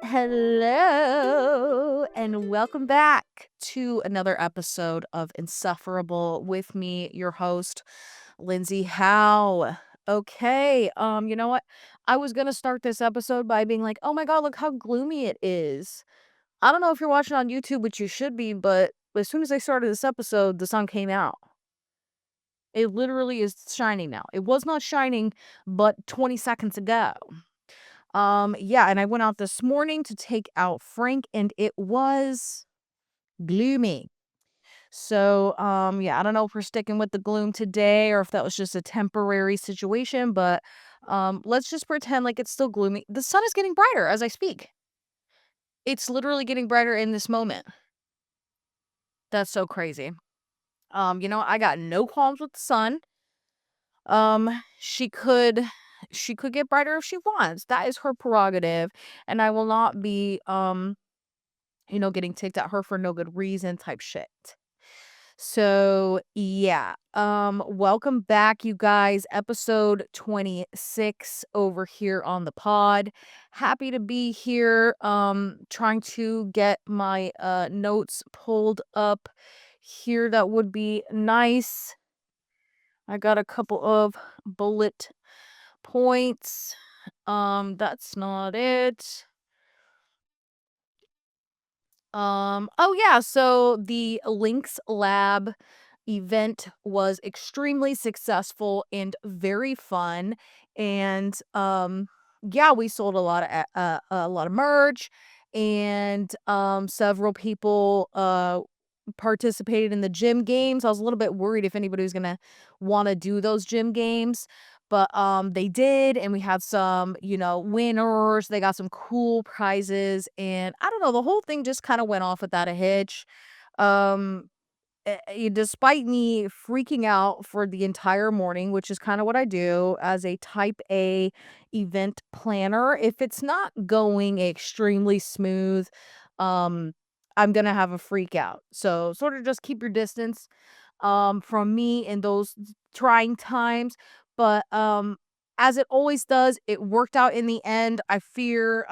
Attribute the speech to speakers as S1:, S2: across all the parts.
S1: Hello, and welcome back to another episode of Insufferable with me, your host, Lindsay. How? Okay, you know what? I was gonna start this episode by being like, oh my god, look how gloomy it is. I don't know if you're watching on YouTube, which you should be, but as soon as I started this episode, the sun came out. It literally is shining now. It was not shining but 20 seconds ago. Yeah, and I went out this morning to take out Frank and it was gloomy. So, yeah, I don't know if we're sticking with the gloom today or if that was just a temporary situation, but let's just pretend like it's still gloomy. The sun is getting brighter as I speak. It's literally getting brighter in this moment. That's so crazy. I got no qualms with the sun. Um, she could she could get brighter if she wants. That is her prerogative, and I will not be getting ticked at her for no good reason type shit. So, yeah. Welcome back you guys. Episode 26 over here on the pod. Happy to be here. Trying to get my notes pulled up here. That would be nice. I got a couple of bullet points. That's not it. Oh yeah, so the Lynx Lab event was extremely successful and very fun. And yeah, we sold a lot of merch and several people participated in the gym games. I was a little bit worried if anybody was gonna want to do those gym games, but they did, and we had some, winners. They got some cool prizes, and I don't know, the whole thing just kind of went off without a hitch. Um, Despite me freaking out for the entire morning, which is kind of what I do as a type A event planner, if it's not going extremely smooth, um, I'm gonna have a freak out. So sort of just keep your distance from me in those trying times. But as it always does, it worked out in the end. I fear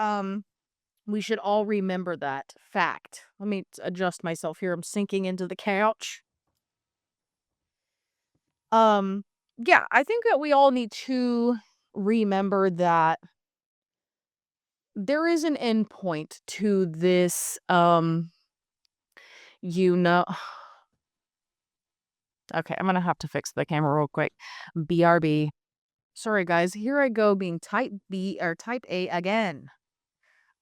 S1: we should all remember that fact. Let me adjust myself here. I'm sinking into the couch. Um, yeah, I think that we all need to remember that there is an end point to this, you know. Okay, I'm gonna have to fix the camera real quick. BRB. Sorry, guys. Here I go being type B or type A again.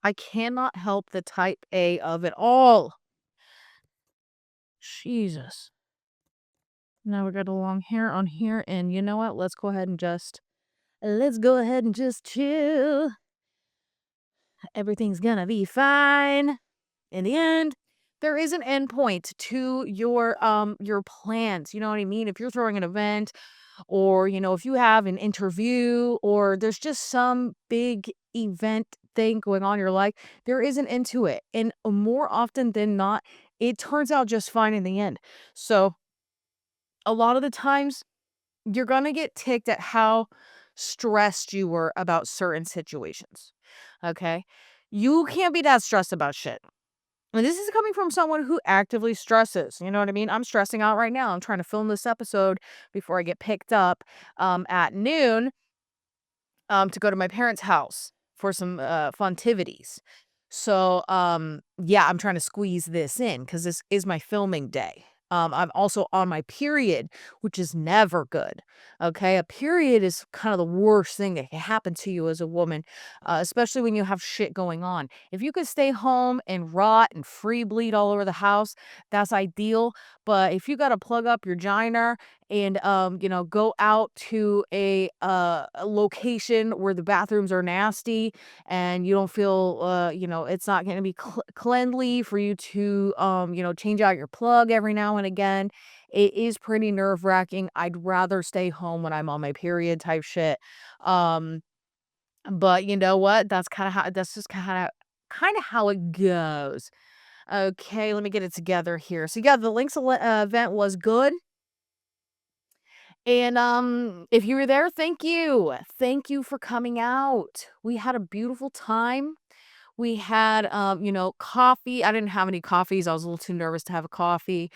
S1: I cannot help the type A of it all. Jesus. Now we got a long hair on here, and you know what? Let's go ahead and just chill. Everything's gonna be fine. In the end, there is an end point to your plans. You know what I mean? If you're throwing an event or, if you have an interview or there's just some big event thing going on in your life, there is an end to it. And more often than not, it turns out just fine in the end. So a lot of the times you're going to get ticked at how stressed you were about certain situations. Okay. You can't be that stressed about shit. And this is coming from someone who actively stresses. You know what I mean? I'm stressing out right now. I'm trying to film this episode before I get picked up at noon to go to my parents' house for some funtivities. So, yeah, I'm trying to squeeze this in because this is my filming day. I'm also on my period, which is never good. Okay. A period is kind of the worst thing that can happen to you as a woman, especially when you have shit going on. If you could stay home and rot and free bleed all over the house, that's ideal. But if you got to plug up your giner and go out to a location where the bathrooms are nasty and you don't feel it's not going to be cleanly for you to change out your plug every now and again. It is pretty nerve-wracking. I'd rather stay home when I'm on my period type shit. But you know what? That's just kind of how it goes. Okay, let me get it together here. So yeah, the event was good. And if you were there, thank you. Thank you for coming out. We had a beautiful time. We had, coffee. I didn't have any coffees. I was a little too nervous to have a coffee.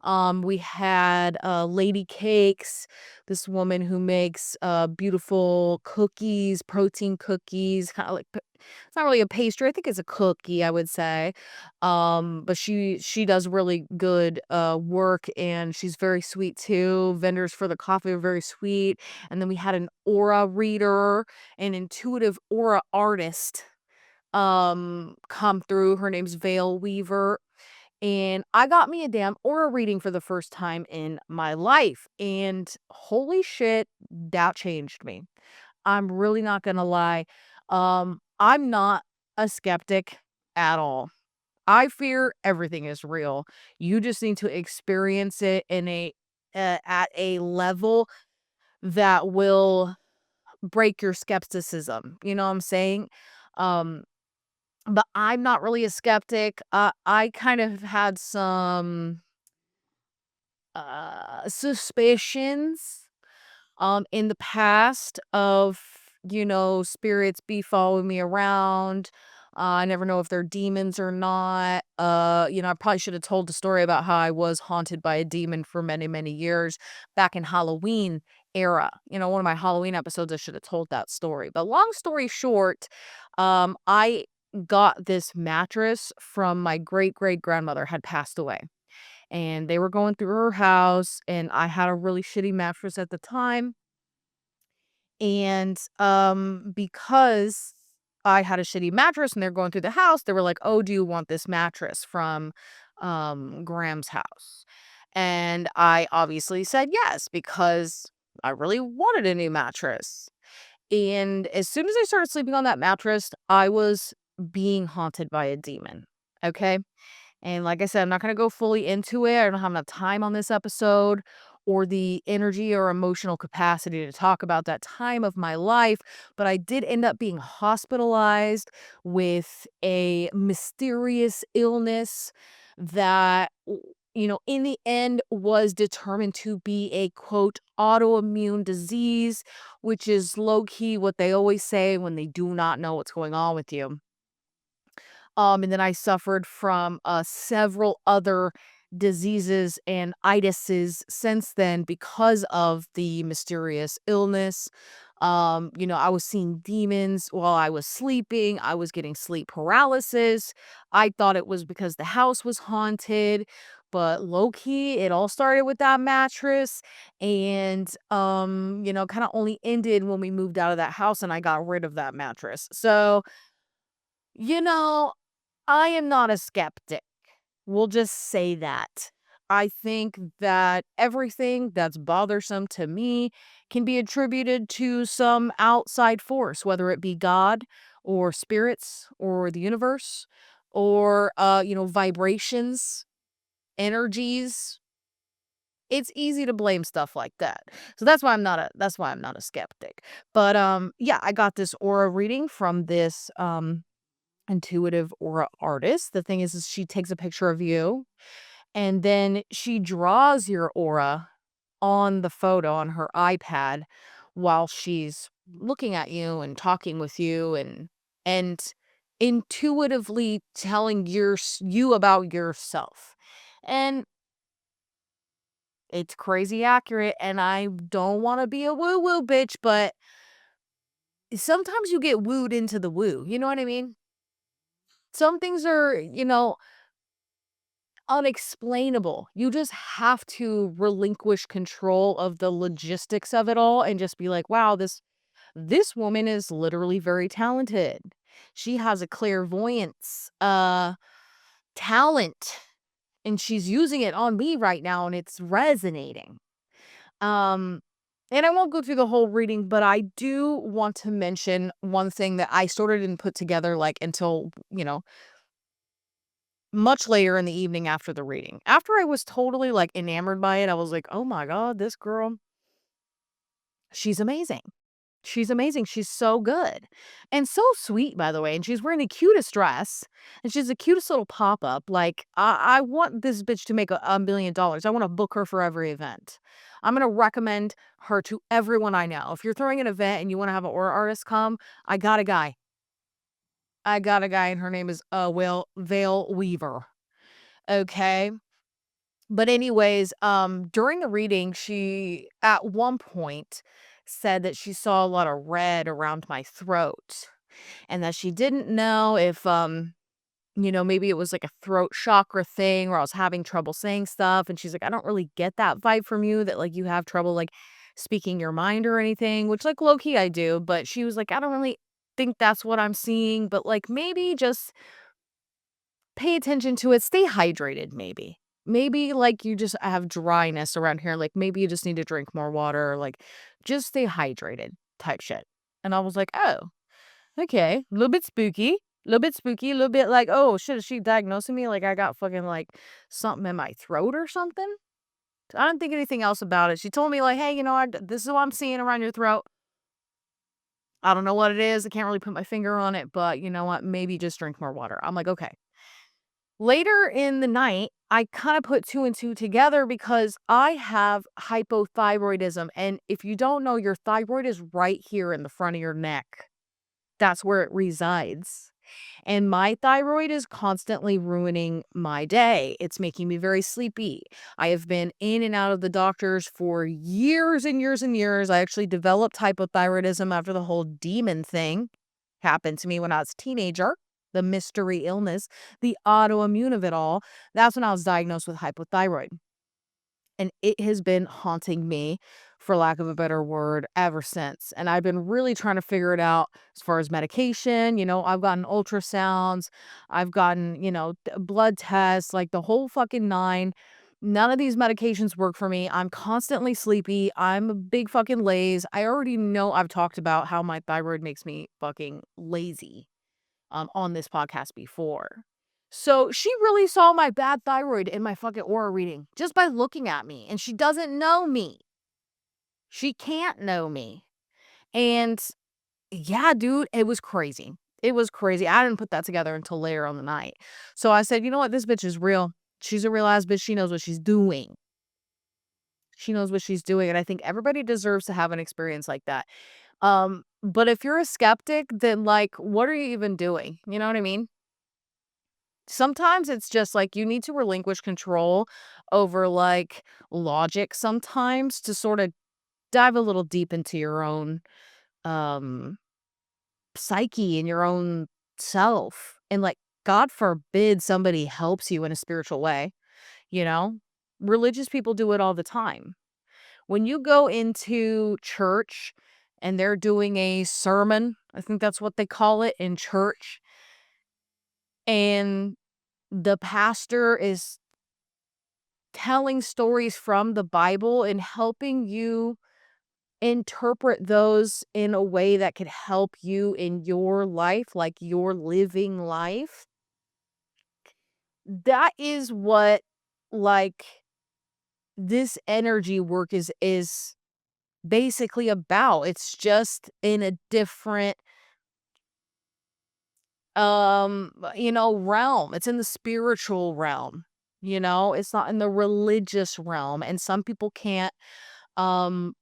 S1: We had lady cakes. This woman who makes beautiful cookies, protein cookies, kind of like it's not really a pastry. I think it's a cookie, I would say. But she does really good work, and she's very sweet too. Vendors for the coffee are very sweet. And then we had an aura reader, an intuitive aura artist come through. Her name's Veil Weaver, and I got me a damn aura reading for the first time in my life, and holy shit, that changed me. I'm really not gonna lie. I'm not a skeptic at all. I fear everything is real. You just need to experience it in a at a level that will break your skepticism. You know what I'm saying? Um but I'm not really a skeptic. I kind of had some, suspicions, in the past of, spirits be following me around. I never know if they're demons or not. I probably should have told the story about how I was haunted by a demon for many, many years back in Halloween era. One of my Halloween episodes, I should have told that story. But long story short, I got this mattress from my great great grandmother had passed away, and they were going through her house, and I had a really shitty mattress at the time. And, because I had a shitty mattress and they're going through the house, they were like, "Oh, do you want this mattress from, Graham's house?" And I obviously said yes, because I really wanted a new mattress. And as soon as I started sleeping on that mattress, I was being haunted by a demon, okay? And like I said, I'm not gonna go fully into it. I don't have enough time on this episode or the energy or emotional capacity to talk about that time of my life, but I did end up being hospitalized with a mysterious illness that in the end was determined to be a quote autoimmune disease, which is low key what they always say when they do not know what's going on with you. And then I suffered from several other diseases and itises since then because of the mysterious illness. I was seeing demons while I was sleeping. I was getting sleep paralysis. I thought it was because the house was haunted, but low key, it all started with that mattress, and kind of only ended when we moved out of that house and I got rid of that mattress. So, you know, I am not a skeptic. We'll just say that. I think that everything that's bothersome to me can be attributed to some outside force, whether it be God or spirits or the universe or vibrations, energies. It's easy to blame stuff like that. So that's why I'm not a skeptic. But yeah, I got this aura reading from this intuitive aura artist. The thing is she takes a picture of you, and then she draws your aura on the photo on her iPad while she's looking at you and talking with you, and intuitively telling you about yourself. And it's crazy accurate, and I don't want to be a woo woo bitch, but sometimes you get wooed into the woo. You know what I mean? Some things are, unexplainable. You just have to relinquish control of the logistics of it all and just be like, "Wow, this woman is literally very talented. She has a clairvoyance talent, and she's using it on me right now, and it's resonating." Um and I won't go through the whole reading, but I do want to mention one thing that I sort of didn't put together like until, much later in the evening after the reading. After I was totally, like, enamored by it, I was like, "Oh my god, this girl, she's amazing. She's amazing. She's so good and so sweet, by the way. And she's wearing the cutest dress and she's the cutest little pop up. Like, I want this bitch to make $1 million. I want to book her for every event. I'm going to recommend her to everyone I know. If you're throwing an event and you want to have an aura artist come, I got a guy. I got a guy and her name is Vale Weaver. Okay. But anyways, during the reading, she at one point said that she saw a lot of red around my throat and that she didn't know if maybe it was like a throat chakra thing where I was having trouble saying stuff and she's like, "I don't really get that vibe from you that like you have trouble like speaking your mind or anything," which like low key I do, but she was like, "I don't really think that's what I'm seeing, but like maybe just pay attention to it, stay hydrated maybe. Maybe, like, you just have dryness around here, like, maybe you just need to drink more water, or like, just stay hydrated type shit." And I was like, "Oh, okay, a little bit spooky, a little bit spooky, a little bit like, oh, shit, is she diagnosing me like I got fucking, like, something in my throat or something?" I didn't think anything else about it. She told me like, "Hey, this is what I'm seeing around your throat. I don't know what it is. I can't really put my finger on it, but you know what? Maybe just drink more water." I'm like, "Okay." Later in the night, I kind of put two and two together because I have hypothyroidism. And if you don't know, your thyroid is right here in the front of your neck. That's where it resides. And my thyroid is constantly ruining my day. It's making me very sleepy. I have been in and out of the doctors for years and years and years. I actually developed hypothyroidism after the whole demon thing happened to me when I was a teenager. The mystery illness, the autoimmune of it all. That's when I was diagnosed with hypothyroid. And it has been haunting me, for lack of a better word, ever since. And I've been really trying to figure it out as far as medication. I've gotten ultrasounds, I've gotten, blood tests, like the whole fucking nine. None of these medications work for me. I'm constantly sleepy. I'm a big fucking laze. I already know I've talked about how my thyroid makes me fucking lazy on this podcast before. So she really saw my bad thyroid in my fucking aura reading just by looking at me. And she doesn't know me. She can't know me. And yeah, dude, it was crazy. It was crazy. I didn't put that together until later on the night. So I said, you know what? This bitch is real. She's a real ass bitch. She knows what she's doing. She knows what she's doing. And I think everybody deserves to have an experience like that. But if you're a skeptic, then like, what are you even doing? You know what I mean? Sometimes it's just like you need to relinquish control over like logic sometimes to sort of dive a little deep into your own um psyche and your own self. And like God forbid somebody helps you in a spiritual way, you know? Religious people do it all the time. When you go into church and they're doing a sermon, I think that's what they call it in church, and the pastor is telling stories from the Bible and helping you interpret those in a way that could help you in your life, like your living life. That is what like this energy work is basically about. It's just in a different realm. It's in the spiritual realm. It's not in the religious realm, and some people can't um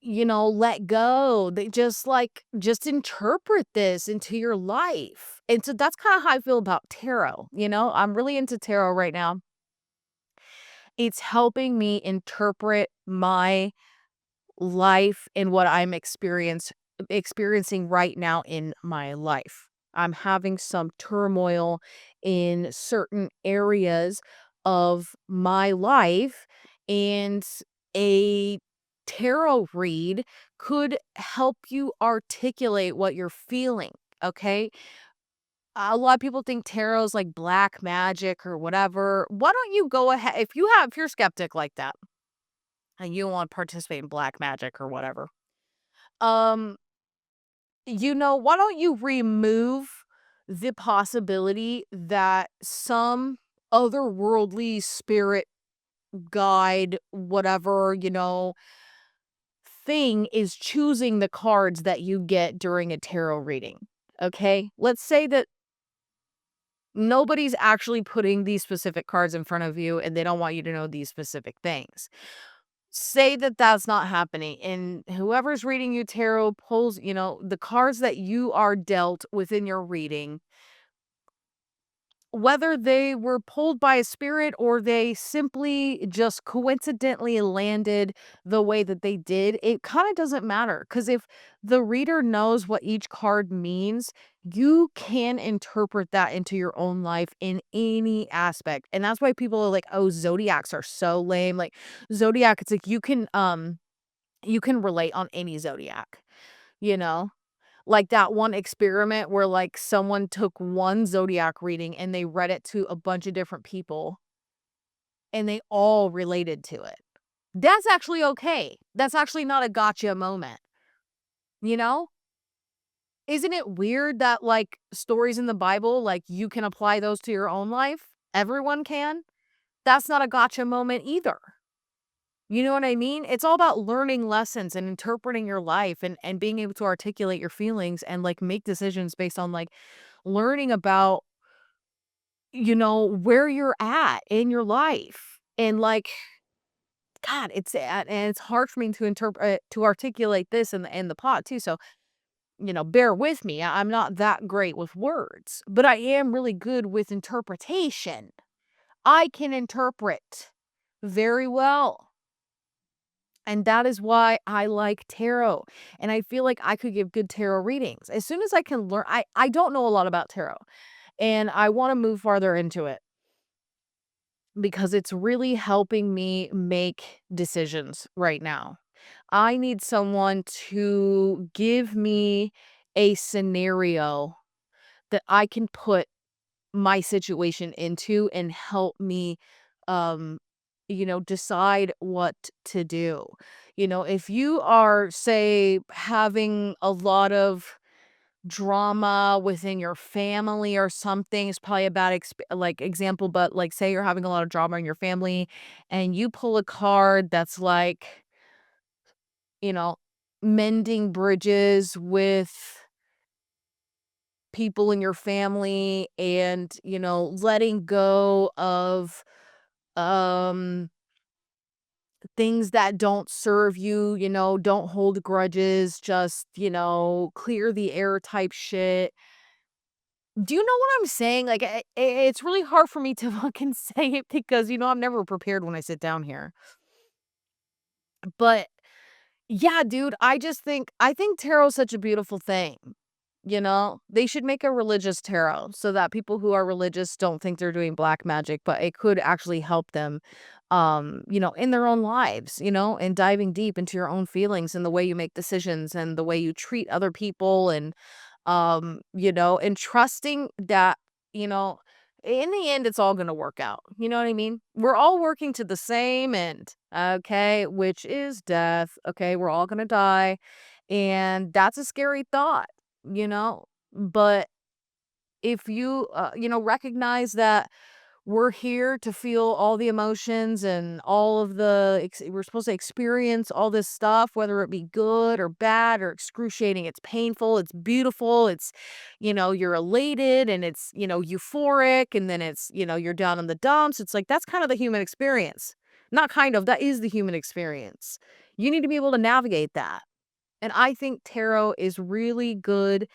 S1: let go. They just interpret this into your life. And so that's kind of how I feel about tarot. I'm really into tarot right now. It's helping me interpret my life and what I'm experiencing right now in my life. I'm having some turmoil in certain areas of my life, and a tarot read could help you articulate what you're feeling. Okay. A lot of people think tarot is like black magic or whatever. Why don't you go ahead if you're skeptic like that and you want to participate in black magic or whatever, um, why don't you remove the possibility that some otherworldly spirit guide, whatever, thing is choosing the cards that you get during a tarot reading. Okay? Let's say that nobody's actually putting these specific cards in front of you and they don't want you to know these specific things. Say that that's not happening and whoever's reading you tarot pulls, the cards that you are dealt within your reading, whether they were pulled by a spirit or they simply just coincidentally landed the way that they did, it kind of doesn't matter. Because if the reader knows what each card means, you can interpret that into your own life in any aspect. And that's why people are like, oh, zodiacs are so lame. Like zodiac, it's like you can relate on any zodiac, you know? Like that one experiment where, like, someone took one zodiac reading and they read it to a bunch of different people, and they all related to it. That's actually okay. That's actually not a gotcha moment, you know? Isn't it weird that, like, stories in the Bible, like, you can apply those to your own life? Everyone can? That's not a gotcha moment either. You know what I mean? It's all about learning lessons and interpreting your life and being able to articulate your feelings and, like, make decisions based on, like, learning about, where you're at in your life. And, like, God, and it's hard for me to interpret to articulate this in the pot too. So, bear with me. I'm not that great with words, but I am really good with interpretation. I can interpret very well. And that is why I like tarot. And I feel like I could give good tarot readings. As soon as I can learn, I don't know a lot about tarot and I want to move farther into it because it's really helping me make decisions right now. I need someone to give me a scenario that I can put my situation into and help me um decide what to do. If you are, say, having a lot of drama within your family or something, it's probably a bad example, but, like, say you're having a lot of drama in your family and you pull a card that's like, you know mending bridges with people in your family and, letting go of um things that don't serve you, don't hold grudges, just, clear the air type shit. Do you know what I'm saying? Like, it's really hard for me to fucking say it because, I'm never prepared when I sit down here. But yeah, dude, I think tarot is such a beautiful thing. They should make a religious tarot so that people who are religious don't think they're doing black magic, but it could actually help them, in their own lives, and diving deep into your own feelings and the way you make decisions and the way you treat other people and trusting that, you know, in the end, it's all going to work out. You know what I mean? We're all working to the same end, okay, which is death. Okay, we're all going to die. And that's a scary thought, you know? But if you, recognize that we're here to feel all the emotions and all of we're supposed to experience all this stuff, whether it be good or bad or excruciating. It's painful, it's beautiful, you're elated and it's, euphoric. And then it's, you're down in the dumps. It's like, that's kind of the human experience. Not kind of, that is the human experience. You need to be able to navigate that. And I think tarot is really good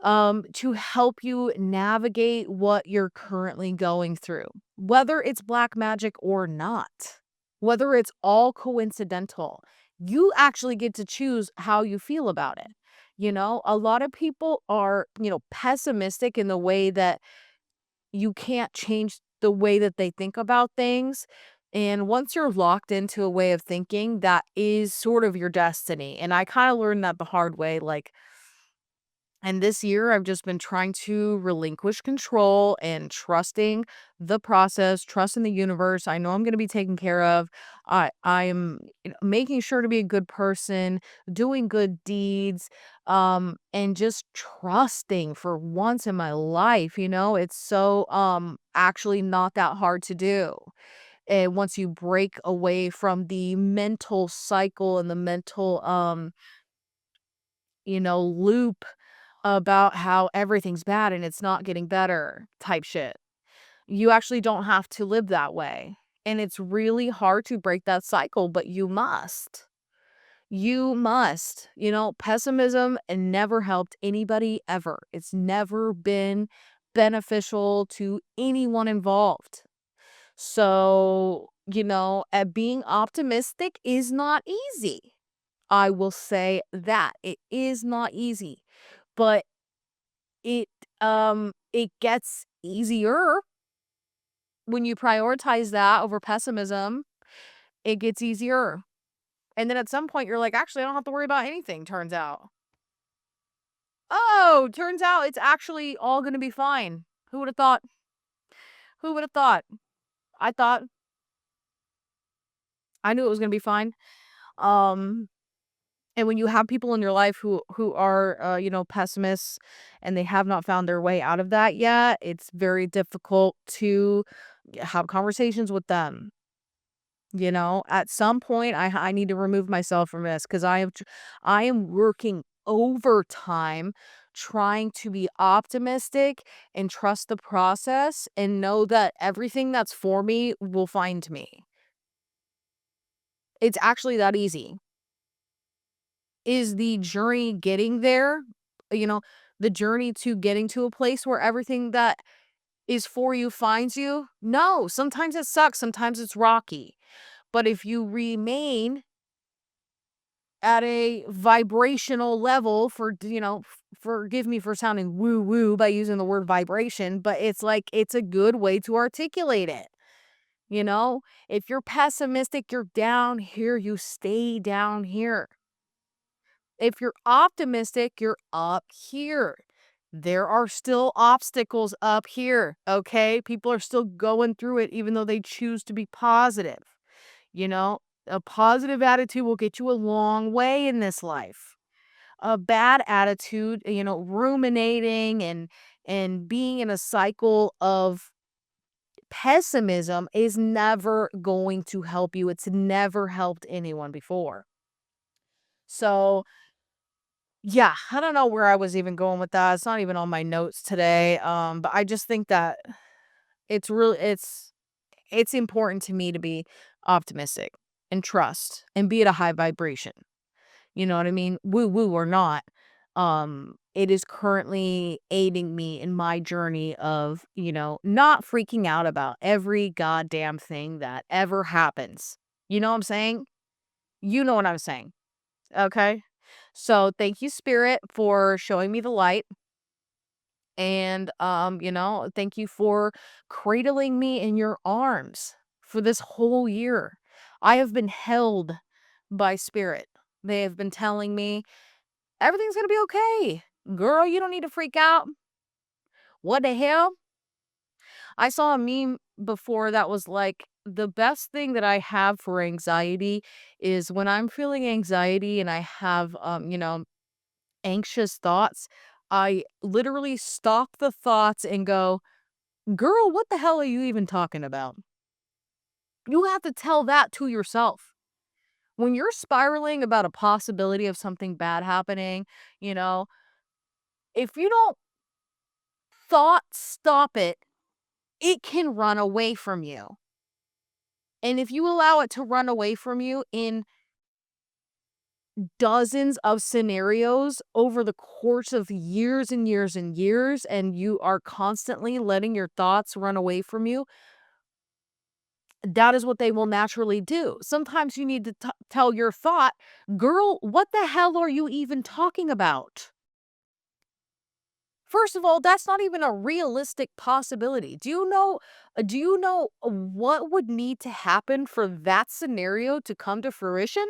S1: to help you navigate what you're currently going through, whether it's black magic or not, whether it's all coincidental. You actually get to choose how you feel about it. A lot of people are, pessimistic in the way that you can't change the way that they think about things. And once you're locked into a way of thinking, that is sort of your destiny. And I kind of learned that the hard way. And this year, I've just been trying to relinquish control and trusting the process, trusting the universe. I know I'm going to be taken care of. I'm making sure to be a good person, doing good deeds, and just trusting for once in my life. It's so actually not that hard to do. And once you break away from the mental cycle and the mental, loop about how everything's bad and it's not getting better type shit, you actually don't have to live that way. And it's really hard to break that cycle, but you must. You must. Pessimism never helped anybody ever. It's never been beneficial to anyone involved. So, at being optimistic is not easy. I will say that it is not easy, but it it gets easier when you prioritize that over pessimism. It gets easier. And then at some point you're like, actually, I don't have to worry about anything, turns out. Oh, turns out it's actually all going to be fine. Who would have thought? Who would have thought? I thought I knew it was going to be fine. Um And when you have people in your life who are, pessimists and they have not found their way out of that yet, it's very difficult to have conversations with them. At some point, I need to remove myself from this because I am working overtime trying to be optimistic and trust the process and know that everything that's for me will find me. It's actually that easy. Is the journey getting there, you know, the journey to getting to a place where everything that is for you finds you? No, sometimes it sucks, sometimes it's rocky. But if you remain at a vibrational level forgive me for sounding woo woo by using the word vibration, but it's like it's a good way to articulate it. You know, if you're pessimistic, you're down here, you stay down here. If you're optimistic, you're up here. There are still obstacles up here, okay? People are still going through it even though they choose to be positive. You know, a positive attitude will get you a long way in this life. A bad attitude, ruminating and being in a cycle of pessimism is never going to help you. It's never helped anyone before. So, yeah, I don't know where I was even going with that. It's not even on my notes today. But I just think that it's really it's important to me to be optimistic and trust and be at a high vibration. You know what I mean? Woo woo or not. It is currently aiding me in my journey of, not freaking out about every goddamn thing that ever happens. You know what I'm saying? You know what I'm saying. Okay. So thank you, Spirit, for showing me the light. And, thank you for cradling me in your arms for this whole year. I have been held by Spirit. They have been telling me everything's going to be okay. Girl, you don't need to freak out. What the hell? I saw a meme before that was like, the best thing that I have for anxiety is when I'm feeling anxiety and I have, anxious thoughts, I literally stop the thoughts and go, "Girl, what the hell are you even talking about?" You have to tell that to yourself. When you're spiraling about a possibility of something bad happening, you know, if you don't thought stop it, it can run away from you. And if you allow it to run away from you in dozens of scenarios over the course of years and years and years, and you are constantly letting your thoughts run away from you, that is what they will naturally do. Sometimes you need to tell your thought, girl, what the hell are you even talking about? First of all, that's not even a realistic possibility. Do you know what would need to happen for that scenario to come to fruition?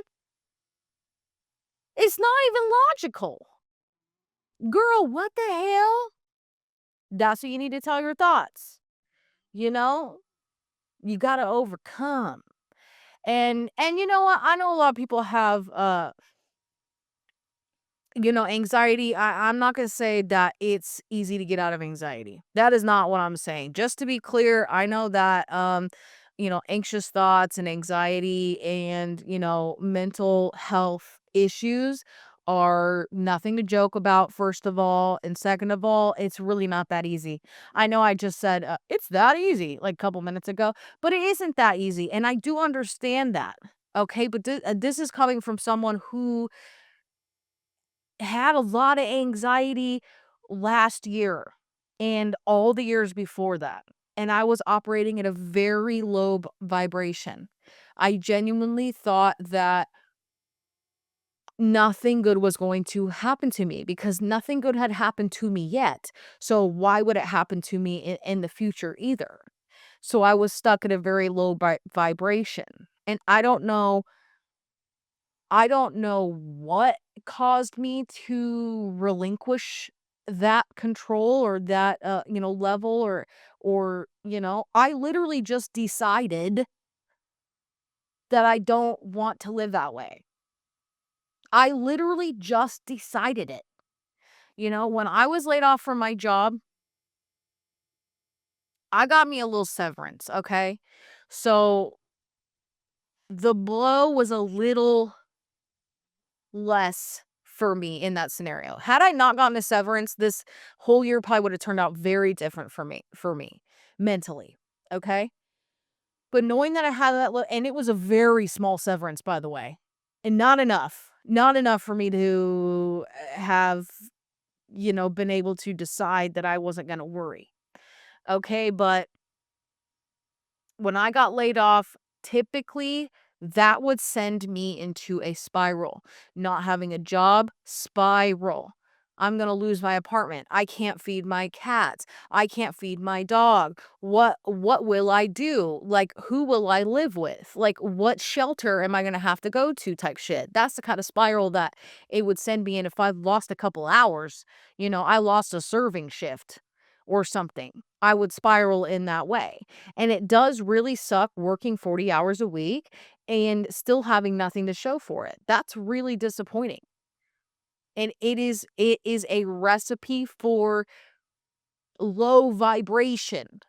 S1: It's not even logical. Girl, what the hell? That's what you need to tell your thoughts. You know, you got to overcome. And you know what? I know a lot of people have anxiety. I'm not going to say that it's easy to get out of anxiety. That is not what I'm saying. Just to be clear, I know that anxious thoughts and anxiety and, mental health issues are nothing to joke about, first of all. And second of all, it's really not that easy. I know I just said it's that easy like a couple minutes ago, but it isn't that easy. And I do understand that. Okay. But this is coming from someone who had a lot of anxiety last year and all the years before that. And I was operating at a very low vibration. I genuinely thought that nothing good was going to happen to me because nothing good had happened to me yet. So why would it happen to me in the future either? So I was stuck at a very low vibration. And I don't know what caused me to relinquish that control or that, level or I literally just decided that I don't want to live that way. I literally just decided it. When I was laid off from my job, I got me a little severance, okay? So the blow was a little less for me in that scenario. Had I not gotten a severance, this whole year probably would have turned out very different for me mentally. Okay. But knowing that I had that, and it was a very small severance, by the way, and not enough for me to have, been able to decide that I wasn't going to worry. Okay. But when I got laid off, typically that would send me into a spiral. Not having a job, spiral. I'm going to lose my apartment. I can't feed my cats. I can't feed my dog. What will I do? Like who will I live with? Like what shelter am I going to have to go to type shit. That's the kind of spiral that it would send me in if I lost a couple hours. I lost a serving shift or something. I would spiral in that way. And it does really suck working 40 hours a week and still having nothing to show for it. That's really disappointing. And it is a recipe for low vibration.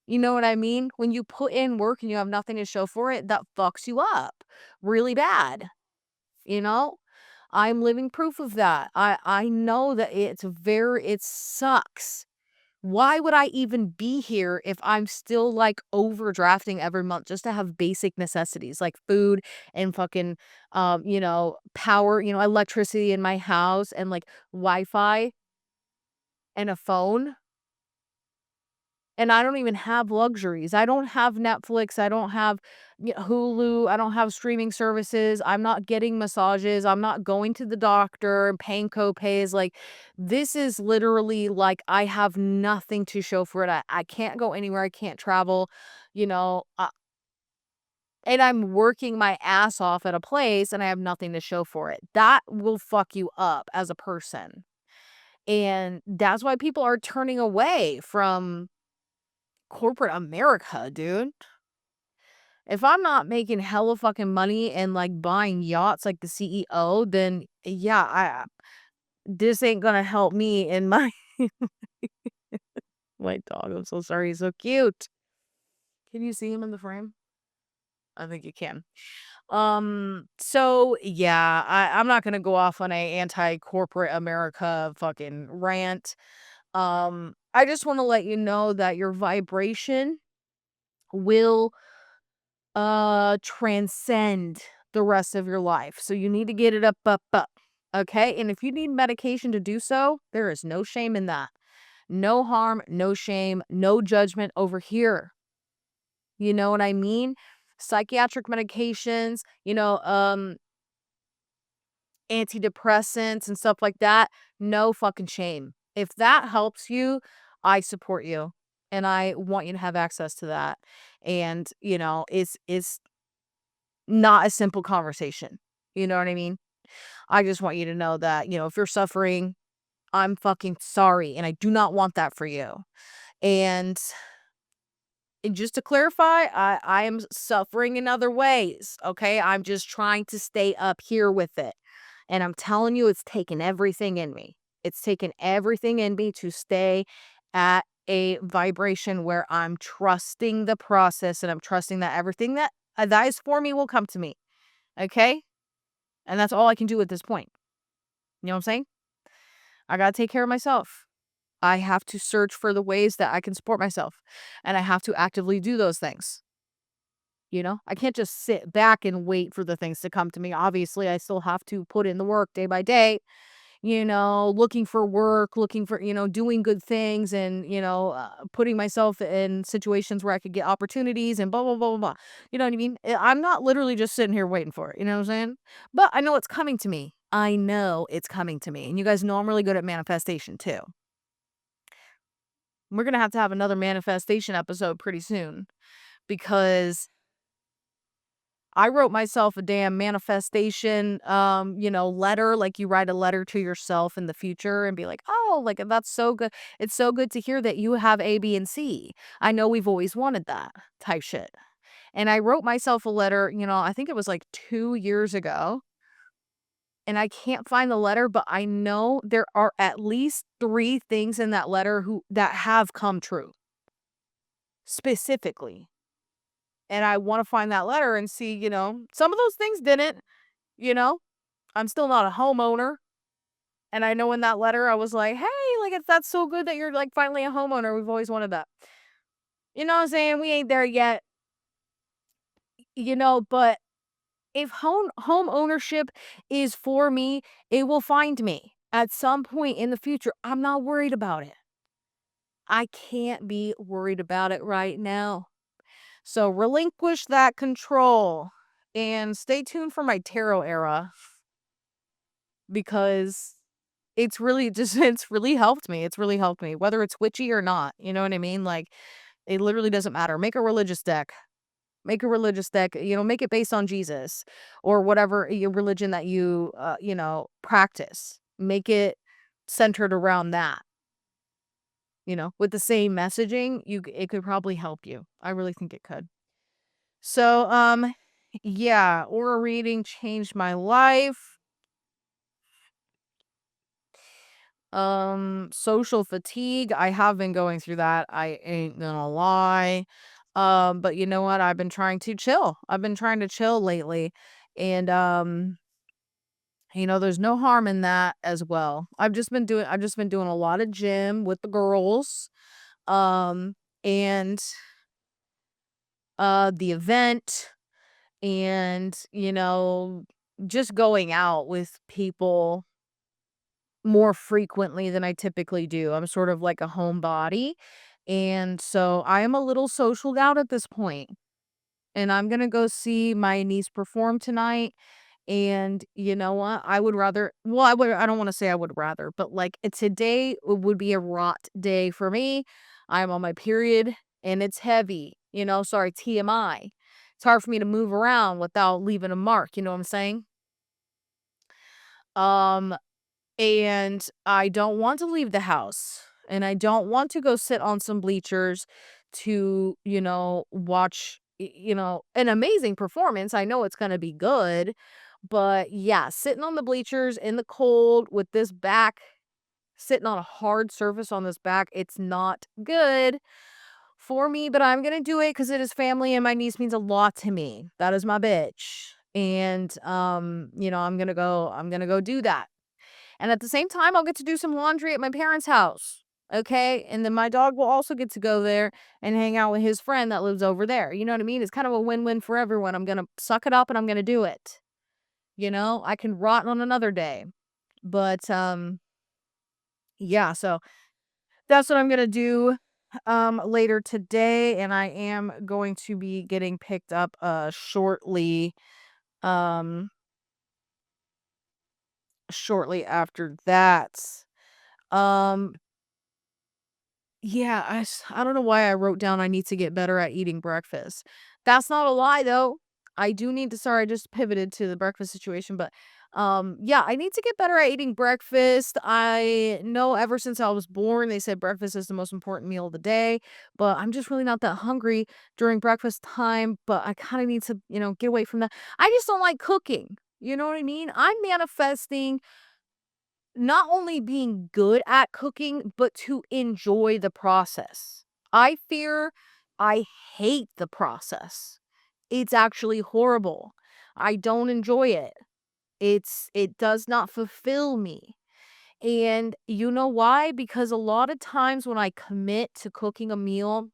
S1: You know what I mean? When you put in work and you have nothing to show for it, that fucks you up really bad, you know? I'm living proof of that. I know that it sucks. Why would I even be here if I'm still, like, overdrafting every month just to have basic necessities like food and fucking, power, electricity in my house and, like, Wi-Fi and a phone? And I don't even have luxuries. I don't have Netflix. I don't have Hulu. I don't have streaming services. I'm not getting massages. I'm not going to the doctor and paying copays. Like, this is literally like I have nothing to show for it. I can't go anywhere. I can't travel, you know, uh, and I'm working my ass off at a place and I have nothing to show for it. That will fuck you up as a person. And that's why people are turning away from corporate America, dude. If I'm not making hella fucking money and like buying yachts like the CEO, then yeah, I this ain't gonna help me in my my dog. I'm so sorry. He's so cute. Can you see him in the frame? I think you can. So yeah, I'm not gonna go off on a anti-corporate America fucking rant. I just want to let you know that your vibration will transcend the rest of your life. So you need to get it up, up, up. Okay. And if you need medication to do so, there is no shame in that. No harm, no shame, no judgment over here. You know what I mean? Psychiatric medications, antidepressants and stuff like that. No fucking shame. If that helps you, I support you. And I want you to have access to that. And, it's not a simple conversation. You know what I mean? I just want you to know that, if you're suffering, I'm fucking sorry, and I do not want that for you. And just to clarify, I am suffering in other ways, okay? I'm just trying to stay up here with it. And I'm telling you, it's taken everything in me. It's taken everything in me to stay at a vibration where I'm trusting the process and I'm trusting that everything that is for me will come to me. Okay? And that's all I can do at this point. You know what I'm saying? I got to take care of myself. I have to search for the ways that I can support myself, and I have to actively do those things. I can't just sit back and wait for the things to come to me. Obviously, I still have to put in the work day by day, looking for work, looking for, doing good things and, putting myself in situations where I could get opportunities and blah, blah, blah, blah, blah. You know what I mean? I'm not literally just sitting here waiting for it. You know what I'm saying? But I know it's coming to me. I know it's coming to me. And you guys know I'm really good at manifestation too. We're going to have another manifestation episode pretty soon because I wrote myself a damn manifestation, letter, like you write a letter to yourself in the future and be like, oh, like that's so good. It's so good to hear that you have A, B, and C. I know we've always wanted that type shit. And I wrote myself a letter, I think it was like 2 years ago. And I can't find the letter, but I know there are at least 3 things in that letter that have come true specifically. And I want to find that letter and see, some of those things didn't, you know. I'm still not a homeowner. And I know in that letter I was like, "Hey, like that's so good that you're like finally a homeowner. We've always wanted that." You know what I'm saying? We ain't there yet, but if home ownership is for me, it will find me at some point in the future. I'm not worried about it. I can't be worried about it right now. So relinquish that control and stay tuned for my tarot era because it's really just it's really helped me. It's really helped me, whether it's witchy or not. You know what I mean? Like, it literally doesn't matter. Make a religious deck. Make a religious deck. Make it based on Jesus or whatever your religion that you practice. Make it centered around that. With the same messaging, it could probably help you. I really think it could. So, yeah, aura reading changed my life. Social fatigue, I have been going through that, I ain't gonna lie. But you know what? I've been trying to chill. I've been trying to chill lately. And there's no harm in that as well. I've just been doing a lot of gym with the girls. Um and the event and just going out with people more frequently than I typically do. I'm sort of like a homebody, and so I am a little socialed out at this point, and I'm gonna go see my niece perform tonight, and you know what? I don't wanna say I would rather, but, like, today would be a rot day for me. I'm on my period, and it's heavy, sorry, TMI. It's hard for me to move around without leaving a mark, you know what I'm saying? Um And I don't want to leave the house, and I don't want to go sit on some bleachers to, watch, an amazing performance. I know it's gonna be good, but yeah, sitting on the bleachers in the cold with this back, sitting on a hard surface on this back, it's not good for me, but I'm gonna do it because it is family and my niece means a lot to me. That is my bitch. And I'm gonna go do that. And at the same time, I'll get to do some laundry at my parents' house. Okay. And then my dog will also get to go there and hang out with his friend that lives over there. You know what I mean? It's kind of a win win for everyone. I'm going to suck it up and I'm going to do it. I can rot on another day. But yeah, so that's what I'm going to do later today. And I am going to be getting picked up um shortly after that. Um Yeah, I don't know why I wrote down I need to get better at eating breakfast. That's not a lie though. I do need to sorry, I just pivoted to the breakfast situation, but yeah, I need to get better at eating breakfast. I know ever since I was born they said breakfast is the most important meal of the day, but I'm just really not that hungry during breakfast time, but I kind of need to, get away from that. I just don't like cooking. You know what I mean? I'm manifesting not only being good at cooking, but to enjoy the process. I fear I hate the process. It's actually horrible. I don't enjoy it. It does not fulfill me. And you know why? Because a lot of times when I commit to cooking a meal,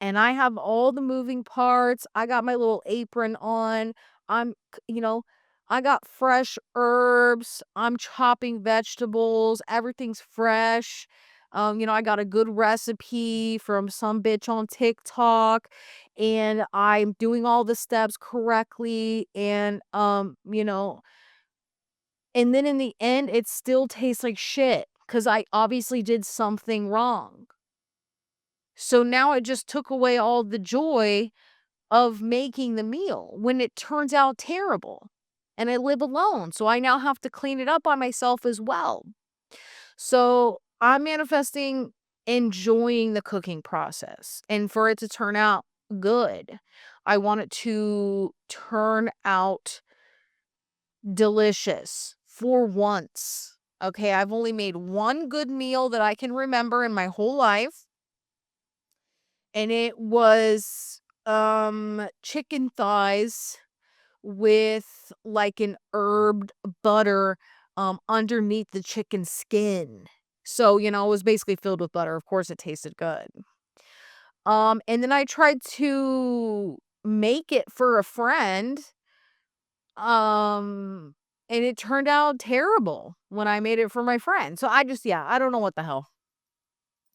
S1: and I have all the moving parts. I got my little apron on. I'm, you know, I got fresh herbs. I'm chopping vegetables. Everything's fresh. I got a good recipe from some bitch on TikTok, and I'm doing all the steps correctly. And then in the end, it still tastes like shit because I obviously did something wrong. So now it just took away all the joy of making the meal when it turns out terrible. And I live alone, so I now have to clean it up by myself as well. So I'm manifesting enjoying the cooking process and for it to turn out good. I want it to turn out delicious for once. Okay, I've only made one good meal that I can remember in my whole life, and it was chicken thighs with like an herbed butter underneath the chicken skin. So, it was basically filled with butter. Of course it tasted good. And then I tried to make it for a friend. Um and it turned out terrible when I made it for my friend. So I don't know what the hell.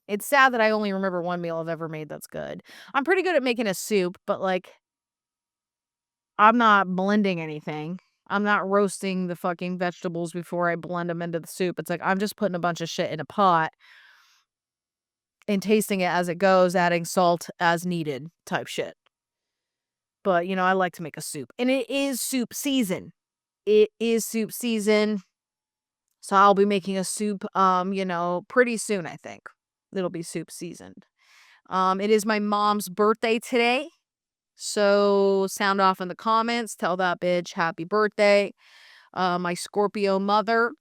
S1: It's sad that I only remember one meal I've ever made that's good. I'm pretty good at making a soup, but like I'm not blending anything. I'm not roasting the fucking vegetables before I blend them into the soup. It's like I'm just putting a bunch of shit in a pot and tasting it as it goes, adding salt as needed type shit. But, I like to make a soup. And it is soup season. It is soup season. So I'll be making a soup pretty soon, I think. It'll be soup seasoned. It is my mom's birthday today. So sound off in the comments, tell that bitch happy birthday. My Scorpio mother.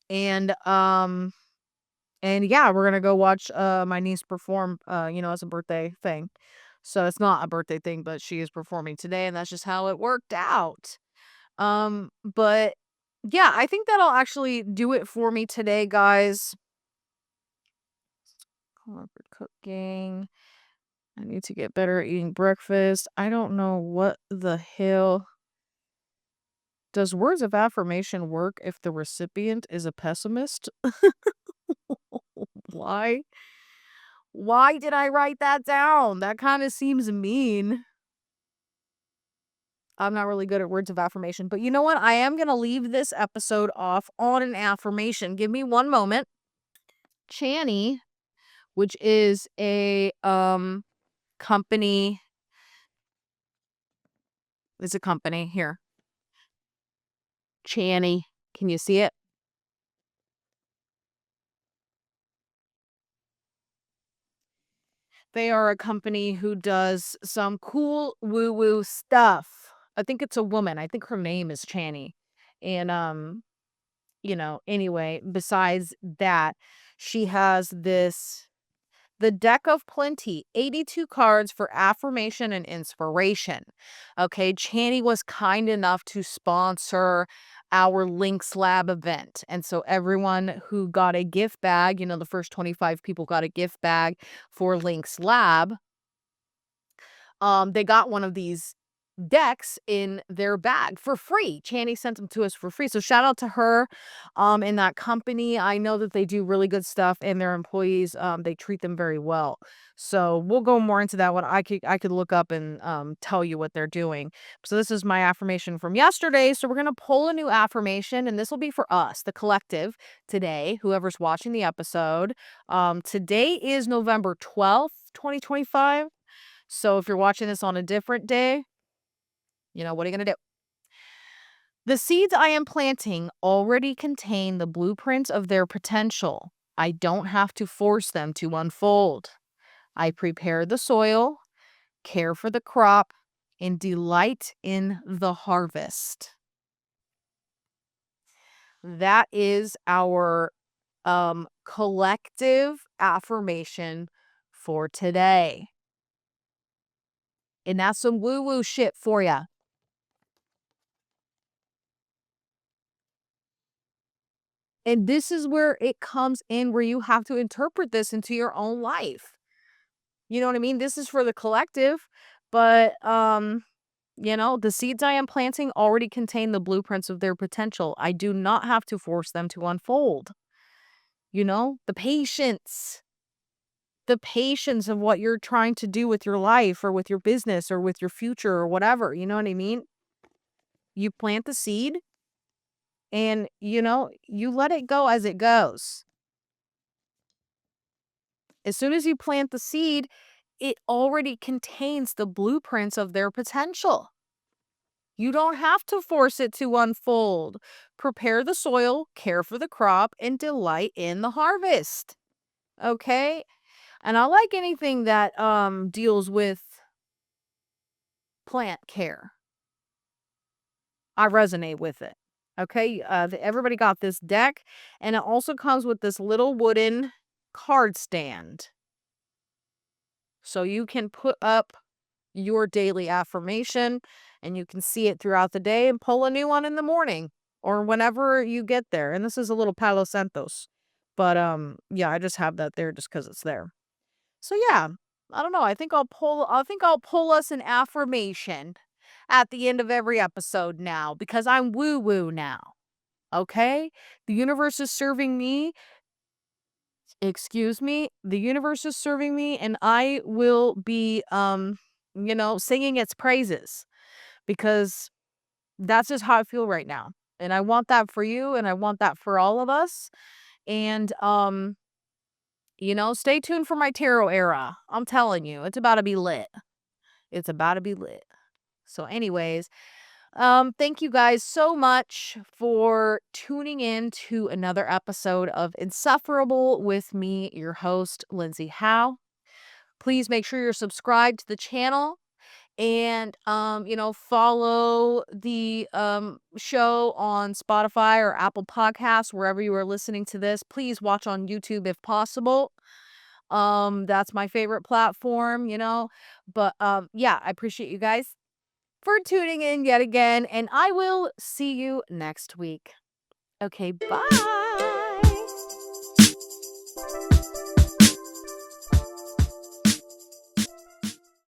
S1: And yeah, we're gonna go watch my niece perform as a birthday thing. So it's not a birthday thing, but she is performing today, and that's just how it worked out. But yeah, I think that'll actually do it for me today, guys. Corporate cooking. I need to get better at eating breakfast. I don't know what the hell. Does words of affirmation work if the recipient is a pessimist? Why? Why did I write that down? That kind of seems mean. I'm not really good at words of affirmation, but you know what? I am going to leave this episode off on an affirmation. Give me one moment. Channy, which is a company, is a company here. Channy, can you see it? They are a company who does some cool woo-woo stuff. I think it's a woman. I think her name is Channy. And anyway, besides that, she has the Deck of Plenty, 82 cards for affirmation and inspiration. Okay, Channy was kind enough to sponsor our Links Lab event. And so everyone who got a gift bag, the first 25 people got a gift bag for Links Lab. They got one of these decks in their bag for free. Channy sent them to us for free. So shout out to her and that company. I know that they do really good stuff and their employees, they treat them very well. So we'll go more into that one. I could look up and tell you what they're doing. So this is my affirmation from yesterday. So we're gonna pull a new affirmation, and this will be for us, the collective, today, whoever's watching the episode. Today is November 12th, 2025. So if you're watching this on a different day, what are you going to do? The seeds I am planting already contain the blueprint of their potential. I don't have to force them to unfold. I prepare the soil, care for the crop, and delight in the harvest. that is our collective affirmation for today. And that's some woo-woo shit for you. And this is where it comes in, where you have to interpret this into your own life. You know what I mean? This is for the collective, but the seeds I am planting already contain the blueprints of their potential. I do not have to force them to unfold. The patience of what you're trying to do with your life or with your business or with your future or whatever. You know what I mean? You plant the seed and, you let it go as it goes. As soon as you plant the seed, it already contains the blueprints of their potential. You don't have to force it to unfold. Prepare the soil, care for the crop, and delight in the harvest. Okay? And I like anything that deals with plant care. I resonate with it. Okay? Everybody got this deck, and it also comes with this little wooden card stand. So you can put up your daily affirmation and you can see it throughout the day and pull a new one in the morning or whenever you get there. And this is a little Palo Santos. But yeah, I just have that there just cuz it's there. So yeah, I don't know. I think I'll pull us an affirmation at the end of every episode now because I'm woo woo now. Okay? The universe is serving me. Excuse me. The universe is serving me and I will be singing its praises because that's just how I feel right now. And I want that for you and I want that for all of us. And stay tuned for my tarot era. I'm telling you, it's about to be lit. It's about to be lit. So anyways, thank you guys so much for tuning in to another episode of Insufferable with me, your host, Lindsay Howe. Please make sure you're subscribed to the channel and follow the show on Spotify or Apple Podcasts, wherever you are listening to this. Please watch on YouTube if possible. That's my favorite platform, but yeah, I appreciate you guys for tuning in yet again, and I will see you next week. Okay, bye.